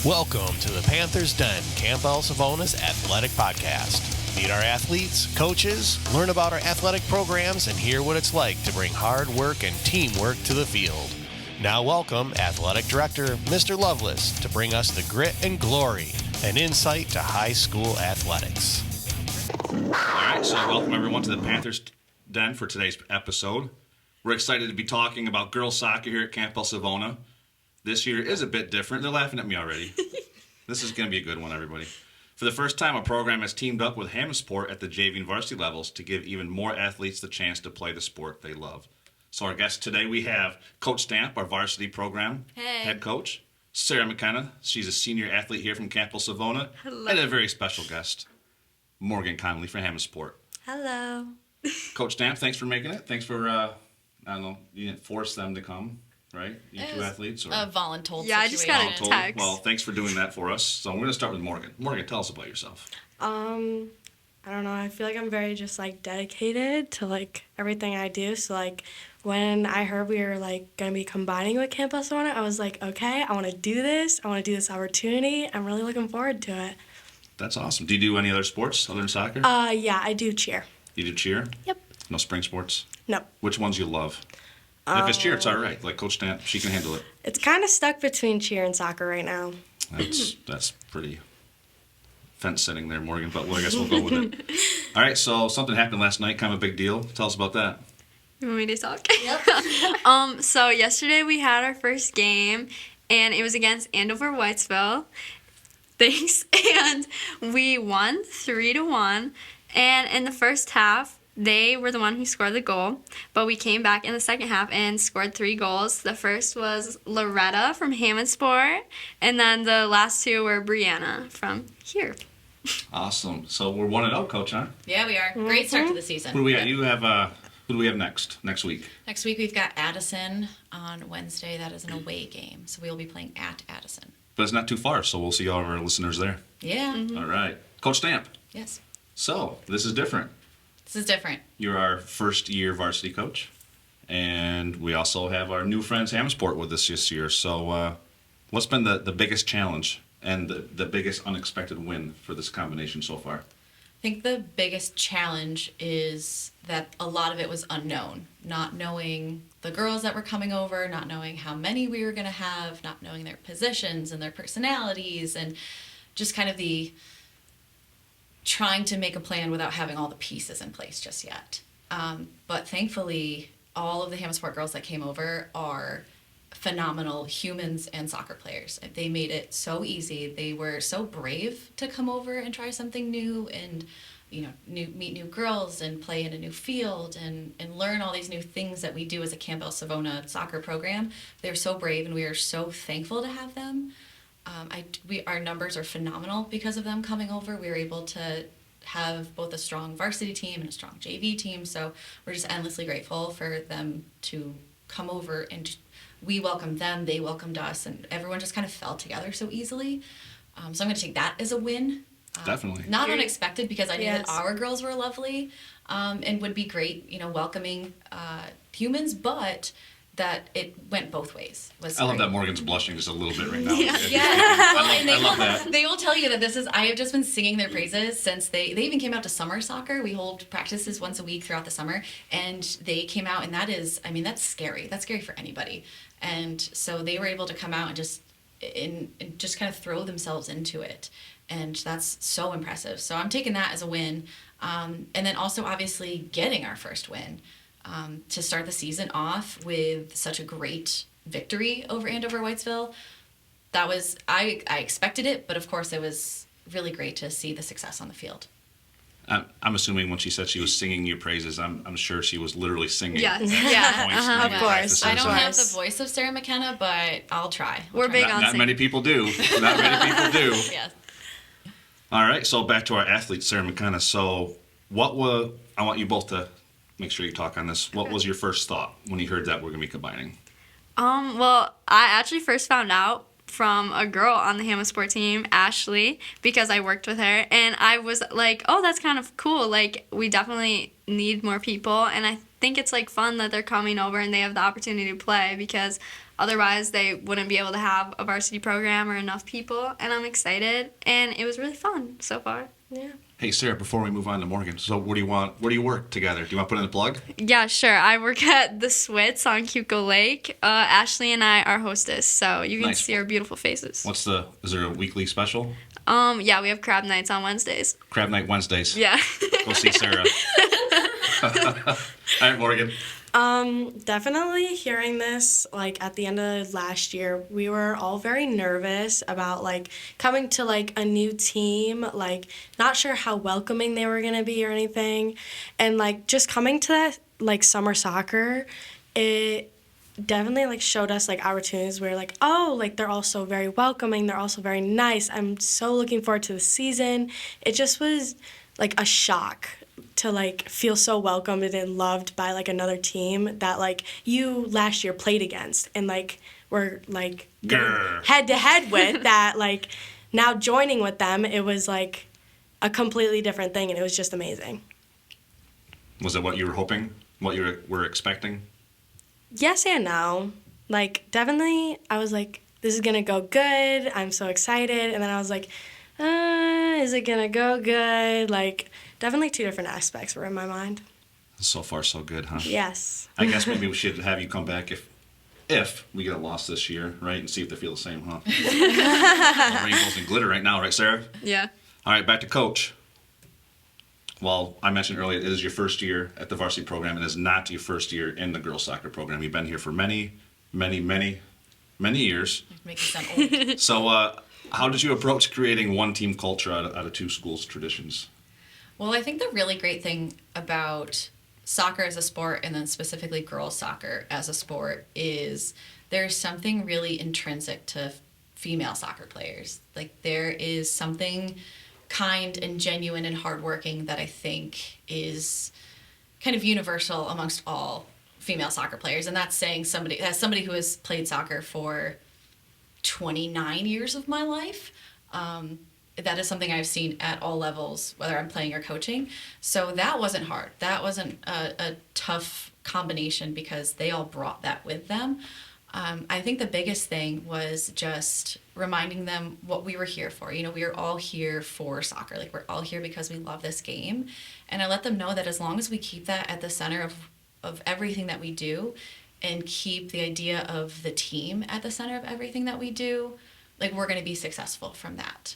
Welcome to the Panthers Den, Campbell Savona's Athletic Podcast. Meet our athletes, coaches, learn about our athletic programs, and hear what it's like to bring hard work and teamwork to the field. Now welcome Athletic Director Mr. Lovelace to bring us the grit and glory and insight to high school athletics. All right, so welcome everyone to the Panthers Den for today's episode. We're excited to be talking about girls soccer here at Campbell Savona. This year is a bit different. They're laughing at me already. This is going to be a good one, everybody. For the first time, a program has teamed up with Hammondsport at the JV and Varsity levels to give even more athletes the chance to play the sport they love. So our guests today, we have Coach Stamp, our Varsity program head coach. Sarah McKenna, she's a senior athlete here from Campbell Savona. Hello. And a very special guest, Morgan Connolly from Hammondsport. Hello. Coach Stamp, thanks for making it. Thanks for, I don't know, you didn't force them to come. Right? You two athletes? Or? A voluntold Yeah, I just got a Voluntold? text. Well, thanks for doing that for us. So we're going to start with Morgan. Morgan, tell us about yourself. I don't know. I feel like I'm very just dedicated to everything I do. So when I heard we were gonna be combining with Campbell Savona, I was like, okay, I want to do this. I want to do this opportunity. I'm really looking forward to it. That's awesome. Do you do any other sports other than soccer? Yeah, I do cheer. You do cheer? Yep. No spring sports? No. Which ones you love? And if it's cheer, it's all right. Like Coach Stamp, she can handle it. It's kind of stuck between cheer and soccer right now. That's pretty fence sitting there, Morgan. But I guess we'll go with it. All right. So something happened last night. Kind of a big deal. Tell us about that. You want me to talk? Yep. So yesterday we had our first game, and it was against Andover Whitesville. Thanks. And we won 3-1. And in the first half, they were the one who scored the goal, but we came back in the second half and scored 3 goals. The first was Loretta from Hammondsport, and then the last 2 were Brianna from here. Awesome. So we're 1-0, Coach, huh? Yeah, we are. Great start to the season. Who do we got? Who do we have next week? Next week we've got Addison on Wednesday. That is an away game, so we will be playing at Addison. But it's not too far, so we'll see all of our listeners there. Yeah. All right. Coach Stamp. Yes. So this is different. This is different. You're our first-year varsity coach, and we also have our new friends Hammondsport with us this year. So what's been the biggest challenge and the biggest unexpected win for this combination so far? I think the biggest challenge is that a lot of it was unknown. Not knowing the girls that were coming over, not knowing how many we were going to have, not knowing their positions and their personalities, and just kind of the trying to make a plan without having all the pieces in place just yet. But thankfully, all of the Hammondsport girls that came over are phenomenal humans and soccer players. They made it so easy. They were so brave to come over and try something new and meet new girls and play in a new field and learn all these new things that we do as a Campbell Savona soccer program. They're so brave, and we are so thankful to have them. Our numbers are phenomenal because of them coming over. We were able to have both a strong varsity team and a strong JV team, so we're just endlessly grateful for them to come over, and we welcomed them, they welcomed us, and everyone just kind of fell together so easily. So I'm going to take that as a win. Definitely. Not unexpected, because I knew Yes. that our girls were lovely and would be great, welcoming humans, but that it went both ways. I love that Morgan's blushing just a little bit right now. Yeah. I love that. They will tell you that I have just been singing their praises since they even came out to summer soccer. We hold practices once a week throughout the summer, and they came out, and that's scary. That's scary for anybody. And so they were able to come out and just kind of throw themselves into it. And that's so impressive. So I'm taking that as a win. And then also obviously getting our first win. To start the season off with such a great victory over Andover Whitesville. That was, I expected it, but of course it was really great to see the success on the field. I'm assuming when she said she was singing your praises, I'm sure she was literally singing. Yes. Yeah. Of course. I don't have the voice of Sarah McKenna, but I'll try. We're big on Not many people do. Yes. All right, so back to our athlete, Sarah McKenna. So I want you both to make sure you talk on this. What was your first thought when you heard that we're going to be combining? Well, I actually first found out from a girl on the Hammondsport team, Ashley, because I worked with her, and I was like, oh, that's kind of cool. We definitely need more people, and I think it's fun that they're coming over and they have the opportunity to play, because otherwise they wouldn't be able to have a varsity program or enough people, and I'm excited, and it was really fun so far. Yeah. Hey, Sarah, before we move on to Morgan, so where do you work together? Do you want to put in a plug? Yeah, sure. I work at the Swits on Cuco Lake. Ashley and I are hostess, so you can Nice. see our beautiful faces. Is there a weekly special? Yeah, we have crab nights on Wednesdays. Crab Night Wednesdays. Yeah. Go see Sarah. All right, Morgan. Definitely hearing this, like, at the end of last year, we were all very nervous about, like, coming to, like, a new team, like, not sure how welcoming they were going to be or anything. And, like, just coming to that, like, summer soccer, it definitely, like, showed us, like, opportunities where, like, oh, like, they're also very welcoming, they're also very nice. I'm so looking forward to the season. It just was, like, a shock to, like, feel so welcomed and loved by, like, another team that, like, you last year played against and, like, were, like, Grr. head-to-head with that, like, now joining with them, it was, like, a completely different thing, and it was just amazing. Was it what you were hoping? What you were expecting? Yes and no. Like, definitely, I was like, this is going to go good. I'm so excited. And then I was like, is it going to go good? Like, definitely two different aspects were in my mind. So far, so good, huh? Yes. I guess maybe we should have you come back if we get a loss this year, right? And see if they feel the same, huh? All rainbows and glitter right now, right, Sarah? Yeah. All right, back to coach. Well, I mentioned earlier, it is your first year at the varsity program. It is not your first year in the girls' soccer program. You've been here for many, many, many, many years. Make you sound old. So how did you approach creating one team culture out of two schools' traditions? Well, I think the really great thing about soccer as a sport, and then specifically girls soccer as a sport, is there's something really intrinsic to female soccer players. Like, there is something kind and genuine and hardworking that I think is kind of universal amongst all female soccer players. And that's saying somebody who has played soccer for 29 years of my life. That is something I've seen at all levels, whether I'm playing or coaching. So that wasn't hard. That wasn't a tough combination because they all brought that with them. I think the biggest thing was just reminding them what we were here for. You know, we are all here for soccer. Like, we're all here because we love this game. And I let them know that as long as we keep that at the center of everything that we do and keep the idea of the team at the center of everything that we do, like, we're going to be successful from that.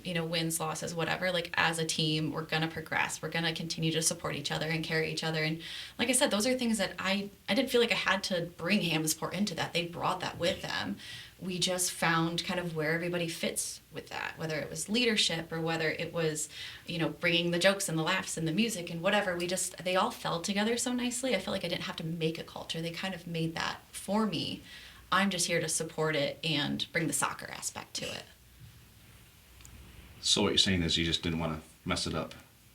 You know, wins, losses, whatever. Like, as a team, we're going to progress. We're going to continue to support each other and carry each other. And like I said, those are things that I didn't feel like I had to bring Hammondsport into that. They brought that with them. We just found kind of where everybody fits with that, whether it was leadership or whether it was, you know, bringing the jokes and the laughs and the music and whatever. They all fell together so nicely. I felt like I didn't have to make a culture. They kind of made that for me. I'm just here to support it and bring the soccer aspect to it. So what you're saying is you just didn't want to mess it up.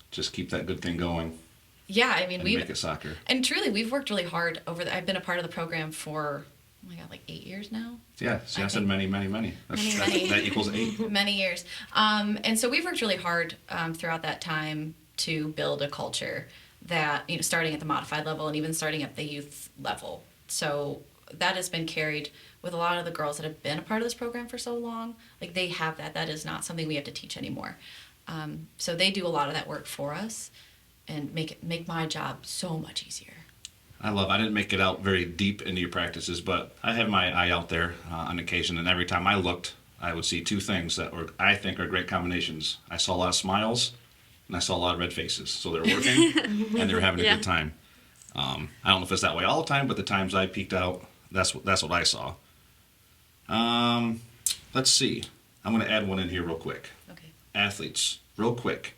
Just keep that good thing going. Yeah, I mean, and make it soccer. And truly, we've worked really hard I've been a part of the program for, oh my God, like 8 years now. Yeah, so I said many. Many. That equals 8. Many years. And so we've worked really hard throughout that time to build a culture that, you know, starting at the modified level and even starting at the youth level. So that has been carried with a lot of the girls that have been a part of this program for so long. Like, they have that. That is not something we have to teach anymore. So they do a lot of that work for us and make my job so much easier. I didn't make it out very deep into your practices, but I have my eye out there on occasion, and every time I looked, I would see two things that I think are great combinations. I saw a lot of smiles, and I saw a lot of red faces. So they're working, and they're having a good time. I don't know if it's that way all the time, but the times I peeked out, that's what I saw. Let's see. I'm going to add one in here real quick. Okay. Athletes, real quick.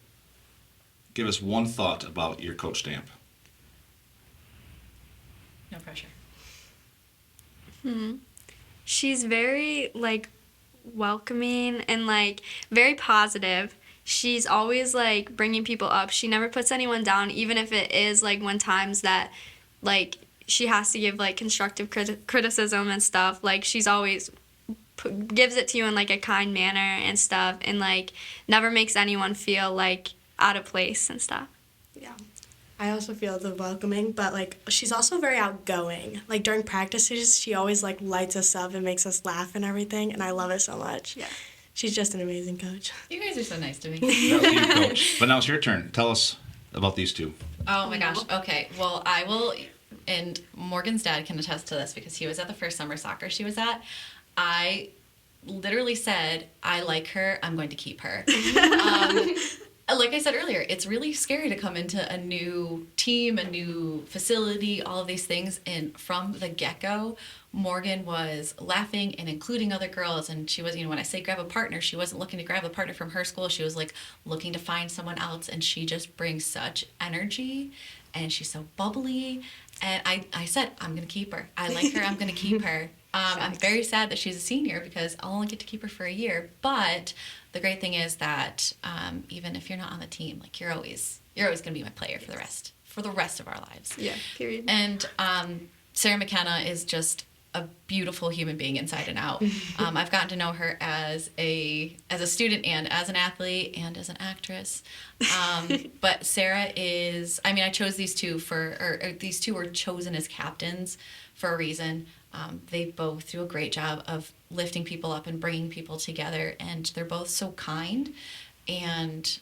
Give us one thought about your coach stamp. No pressure. She's very, like, welcoming and, like, very positive. She's always, like, bringing people up. She never puts anyone down, even if it is, like, when times that, like, she has to give, like, constructive criticism and stuff. Like, she's always gives it to you in, like, a kind manner and stuff, and, like, never makes anyone feel, like, out of place and stuff. Yeah. I also feel the welcoming, but like she's also very outgoing. Like during practices, she always like lights us up and makes us laugh and everything, and I love it so much. Yeah. She's just an amazing coach. You guys are so nice to me. That was you, Coach. But now it's your turn. Tell us about these two. Oh my gosh. Okay. Well, I will, and Morgan's dad can attest to this because he was at the first summer soccer she was at. I literally said, I like her, I'm going to keep her. Like I said earlier, it's really scary to come into a new team, a new facility, all of these things. And from the get-go, Morgan was laughing and including other girls. And she was, when I say grab a partner, she wasn't looking to grab a partner from her school. She was like looking to find someone else. And she just brings such energy. And she's so bubbly. And I said, I'm going to keep her. I like her. I'm going to keep her. I'm very sad that she's a senior because I'll only get to keep her for a year. But the great thing is that even if you're not on the team, like you're always going to be my player for the rest of our lives. Yeah, period. And Sarah McKenna is just a beautiful human being inside and out. I've gotten to know her as a student and as an athlete and as an actress. But Sarah is, I chose these two these two were chosen as captains for a reason. They both do a great job of lifting people up and bringing people together, and they're both so kind, and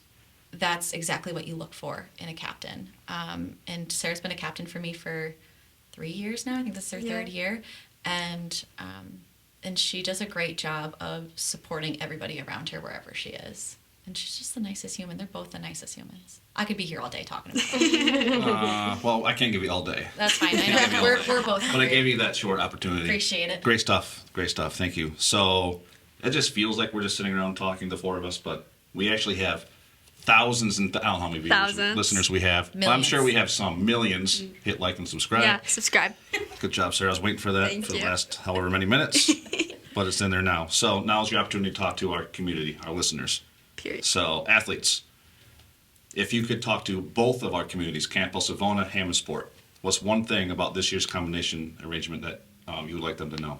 that's exactly what you look for in a captain. And Sarah's been a captain for me for 3 years now. I think this is her third year, and she does a great job of supporting everybody around her wherever she is. And she's just the nicest human. They're both the nicest humans. I could be here all day talking about them. Well, I can't give you all day. That's fine. I know. We're both But I gave you that short opportunity. Appreciate it. Great stuff. Great stuff. Thank you. So it just feels like we're just sitting around talking, the four of us, but we actually have thousands and I don't know how many listeners we have. But I'm sure we have some millions. Hit like and subscribe. Yeah, subscribe. Good job, Sarah. I was waiting for that Thank for you. the last however many minutes, but it's in there now. So now's your opportunity to talk to our community, our listeners. Period. So, athletes, if you could talk to both of our communities, Campbell, Savona, Hammondsport, what's one thing about this year's combination arrangement that you would like them to know?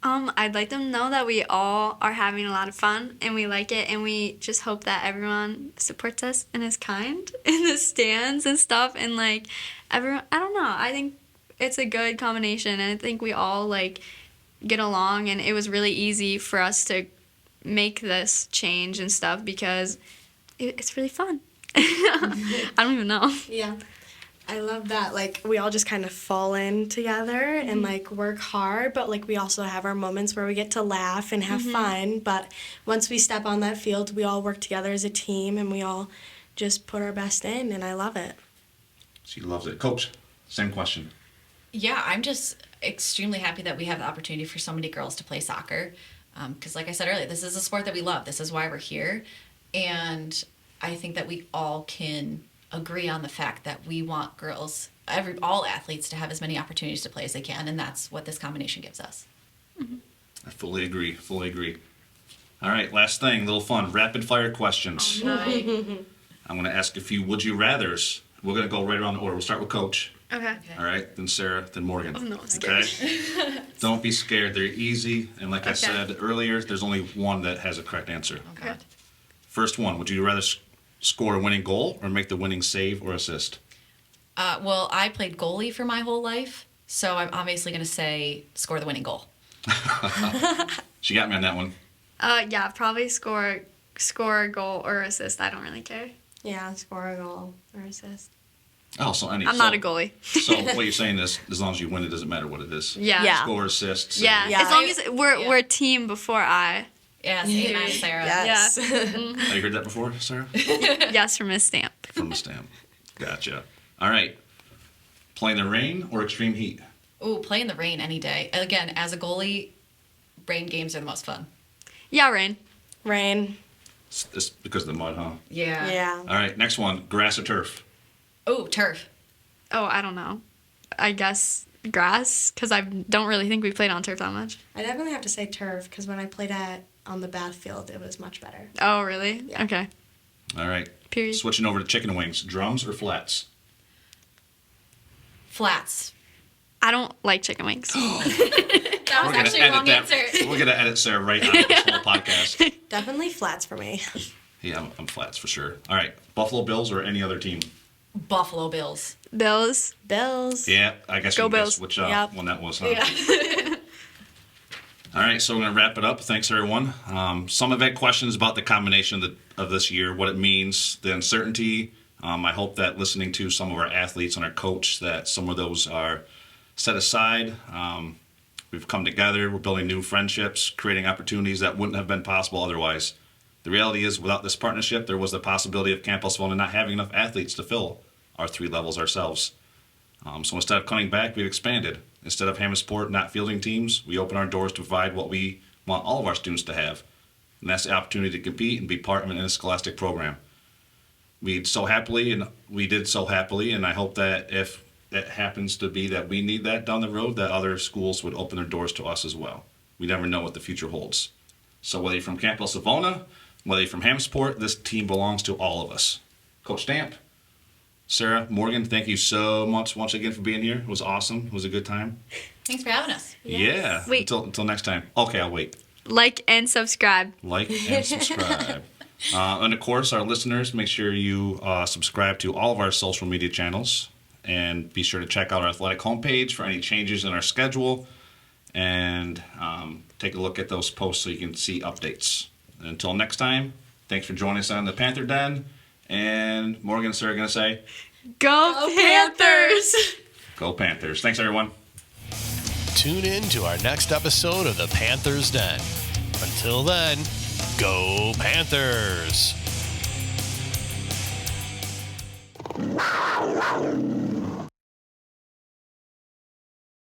I'd like them to know that we all are having a lot of fun and we like it, and we just hope that everyone supports us and is kind in the stands and stuff. And like everyone, I don't know, I think it's a good combination, and I think we all like get along, and it was really easy for us to make this change and stuff because it's really fun. I don't even know. Yeah. I love that. Like, we all just kind of fall in together and, like, work hard, but, like, we also have our moments where we get to laugh and have fun. But once we step on that field, we all work together as a team, and we all just put our best in, and I love it. She loves it. Coach, same question. Yeah, I'm just extremely happy that we have the opportunity for so many girls to play soccer. Because like I said earlier, this is a sport that we love. This is why we're here. And I think that we all can agree on the fact that we want girls, all athletes, to have as many opportunities to play as they can. And that's what this combination gives us. I fully agree. Fully agree. All right, last thing, little fun. Rapid fire questions. I'm going to ask a few would you rathers. We're going to go right around the order. We'll start with Coach. Okay. All right, then Sarah, then Morgan. Oh, no, I'm scared. Okay? Don't be scared. They're easy. And like I said earlier, there's only one that has a correct answer. Oh, God. First one, would you rather score a winning goal or make the winning save or assist? Well, I played goalie for my whole life, so I'm obviously going to say score the winning goal. She got me on that one. Yeah, probably score a goal or assist. I don't really care. Yeah, score a goal or assist. Oh, so I'm not a goalie. So what you're saying is, as long as you win, it doesn't matter what it is. Yeah. Score, assist. Save. Yeah. As long as we're a team before I. Yes, amen, Sarah. Yes. Yeah. Have you heard that before, Sarah? Yes, from Miss Stamp. From the stamp. Gotcha. All right. Play in the rain or extreme heat? Ooh, play in the rain any day. Again, as a goalie, rain games are the most fun. Yeah, rain. Rain. It's because of the mud, huh? Yeah. Yeah. All right. Next one. Grass or turf? Oh, turf. Oh, I don't know. I guess grass, because I don't really think we played on turf that much. I definitely have to say turf, because when I played on the battlefield, it was much better. Oh, really? Yeah. Okay. All right. Period. Switching over to chicken wings. Drums or flats? Flats. I don't like chicken wings. That was actually a wrong answer. We're going to edit Sarah right out of this whole podcast. Definitely flats for me. Yeah, I'm flats for sure. All right. Buffalo Bills or any other team? Buffalo Bills. Bills. Bills. Yeah, I guess Go you can guess Bills. which Yep. one that was, huh? Yeah. All right, so we're going to wrap it up. Thanks, everyone. Some have had questions about the combination of this year, what it means, the uncertainty. I hope that listening to some of our athletes and our coach, that some of those are set aside. We've come together. We're building new friendships, creating opportunities that wouldn't have been possible otherwise. The reality is, without this partnership, there was the possibility of Camp Savona not having enough athletes to fill our 3 levels ourselves. So instead of cutting back, we've expanded. Instead of Hammondsport not fielding teams, we open our doors to provide what we want all of our students to have. And that's the opportunity to compete and be part of an interscholastic program. We did so happily, and I hope that if it happens to be that we need that down the road, that other schools would open their doors to us as well. We never know what the future holds. So whether you're from Camp Savona, whether you're from Hammondsport, this team belongs to all of us. Coach Stamp, Sarah, Morgan, thank you so much once again for being here. It was awesome. It was a good time. Thanks for having us. Yeah. Wait. Until next time. Okay, I'll wait. Like and subscribe. Like and subscribe. And of course, our listeners, make sure you subscribe to all of our social media channels, and be sure to check out our athletic homepage for any changes in our schedule, and take a look at those posts so you can see updates. And until next time, thanks for joining us on the Panther Den. And Morgan and Sarah are going to say, Go Panthers! Go Panthers. Thanks, everyone. Tune in to our next episode of the Panthers Den. Until then, go Panthers!